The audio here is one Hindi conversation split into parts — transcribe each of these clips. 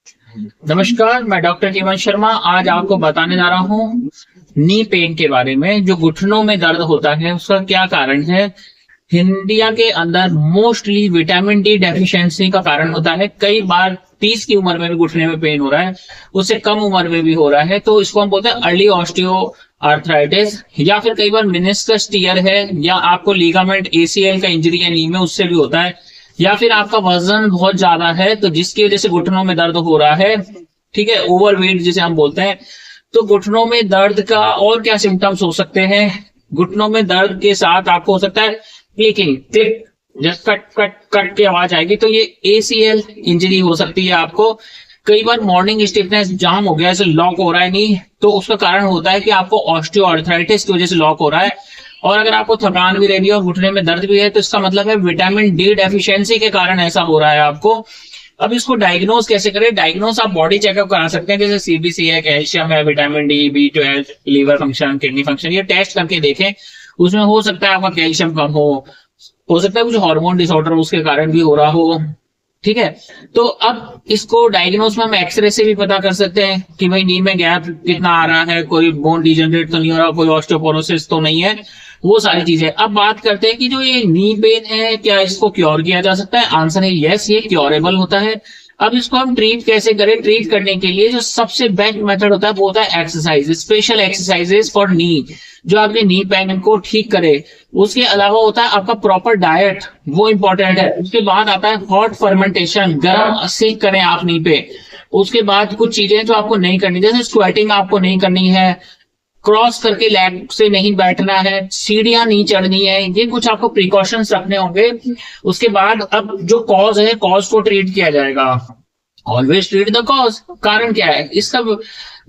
नमस्कार, मैं डॉक्टर जीवन शर्मा। आज आपको बताने जा रहा हूँ नी पेन के बारे में। जो घुटनों में दर्द होता है उसका क्या कारण है। इंडिया के अंदर मोस्टली विटामिन डी डेफिशिएंसी का कारण होता है। कई बार 30 की उम्र में भी घुटने में पेन हो रहा है, उससे कम उम्र में भी हो रहा है, तो इसको हम बोलते हैं अर्ली ऑस्टियो आर्थराइटिस। या फिर कई बार मेनिस्कस टीयर है, या आपको लीगामेंट एसीएल का इंजरी है नी में, उससे भी होता है। या फिर आपका वजन बहुत ज्यादा है तो जिसकी वजह से घुटनों में दर्द हो रहा है, ठीक है, ओवरवेट जिसे हम बोलते हैं। तो घुटनों में दर्द का और क्या सिम्टम्स हो सकते हैं। घुटनों में दर्द के साथ आपको हो सकता है clicking, click, just cut cut cut की आवाज आएगी, तो ये एसीएल इंजरी हो सकती है आपको। कई बार मॉर्निंग स्टिफनेस जाम हो गया, ऐसे लॉक हो रहा है नहीं, तो उसका कारण होता है कि आपको ऑस्टियोआर्थराइटिस की वजह से लॉक हो रहा है। और अगर आपको थकान भी रही है और घुटने में दर्द भी है, तो इसका मतलब है विटामिन डी डेफिशिएंसी के कारण ऐसा हो रहा है आपको। अब इसको डायग्नोज कैसे करें। डायग्नोज आप बॉडी चेकअप करा सकते हैं, जैसे सीबीसी है, कैल्शियम है, vitamin D, B12, liver function, kidney function, ये टेस्ट करके देखें। उसमें हो सकता है आपका कैल्शियम कम हो सकता है कुछ हार्मोन डिसऑर्डर उसके कारण भी हो रहा हो, ठीक है। तो अब इसको डायग्नोज में हम एक्सरे से भी पता कर सकते हैं कि भाई नी में गैप कितना आ रहा है, कोई बोन डिजेनरेट तो नहीं हो रहा, कोई ऑस्टियोपोरोसिस तो नहीं है, वो सारी चीजें। अब बात करते हैं कि जो ये नी पेन है, क्या इसको क्योर किया जा सकता है। आंसर है यस, ये क्योरेबल होता है। अब इसको हम ट्रीट कैसे करें। ट्रीट करने के लिए जो सबसे बेस्ट मेथड होता है वो होता है एक्सरसाइज, स्पेशल एक्सरसाइजेस फॉर नी, जो आपके नी पेन को ठीक करे। उसके अलावा होता है आपका प्रॉपर डाइट, वो इंपॉर्टेंट है। उसके बाद आता है हॉट फर्मेंटेशन, गर्म सेक करें आप नी पे। उसके बाद कुछ चीजें जो आपको नहीं करनी, जैसे स्क्वेटिंग आपको नहीं करनी है, क्रॉस करके लेग से नहीं बैठना है, सीढ़ियां नहीं चढ़नी है, ये कुछ आपको प्रिकॉशंस रखने होंगे। उसके बाद अब जो कॉज है, कॉज को ट्रीट किया जाएगा। Always treat the cause. कारण क्या है इसका।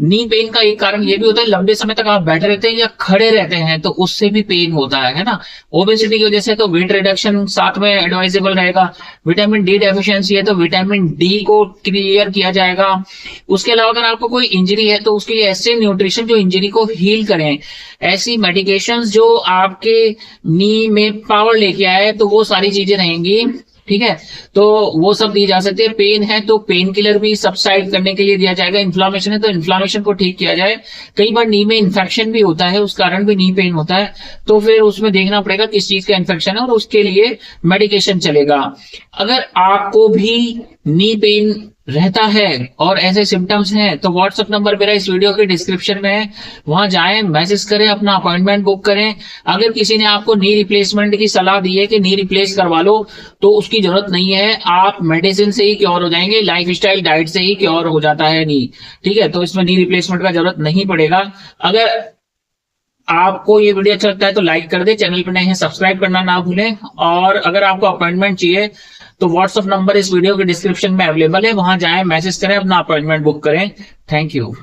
नी पेन का एक कारण ये भी होता है, लंबे समय तक आप बैठे रहते हैं या खड़े रहते हैं तो उससे भी पेन होता है ना। ओबेसिटी की वजह से तो वेट रिडक्शन साथ में एडवाइजेबल रहेगा। विटामिन डी डेफिशिएंसी है तो विटामिन डी को क्लियर किया जाएगा। उसके अलावा अगर आपको कोई इंजरी है तो उसके लिए ऐसे न्यूट्रिशन जो इंजरी को हील करें, ऐसी मेडिकेशंस जो आपके नी में पावर लेके आए, तो वो सारी चीजें रहेंगी, ठीक है। तो वो सब दी जा सकती है। पेन है तो पेन किलर भी सबसाइड करने के लिए दिया जाएगा। इन्फ्लामेशन है तो इन्फ्लामेशन को ठीक किया जाए। कई बार नी में इन्फेक्शन भी होता है, उस कारण भी नी पेन होता है, तो फिर उसमें देखना पड़ेगा किस चीज का इन्फेक्शन है और उसके लिए मेडिकेशन चलेगा। अगर आपको भी नी पेन रहता है और ऐसे सिम्टम्स हैं तो व्हाट्सएप नंबर मेरा इस वीडियो के डिस्क्रिप्शन में है, वहां जाएं, मैसेज करें, अपना अपॉइंटमेंट बुक करें। अगर किसी ने आपको नी रिप्लेसमेंट की सलाह दी है कि नी रिप्लेस करवा लो, तो उसकी जरूरत नहीं है। आप मेडिसिन से ही क्योर हो जाएंगे, लाइफ स्टाइल डाइट से ही क्योर हो जाता है नी, ठीक है। तो इसमें नी रिप्लेसमेंट का जरूरत नहीं पड़ेगा। अगर आपको ये वीडियो अच्छा लगता है तो लाइक कर दे, चैनल पर नए हैं सब्सक्राइब करना ना भूलें। और अगर आपको अपॉइंटमेंट चाहिए तो व्हाट्सएप नंबर इस वीडियो के डिस्क्रिप्शन में अवेलेबल है, वहां जाएं, मैसेज करें, अपना अपॉइंटमेंट बुक करें। Thank you.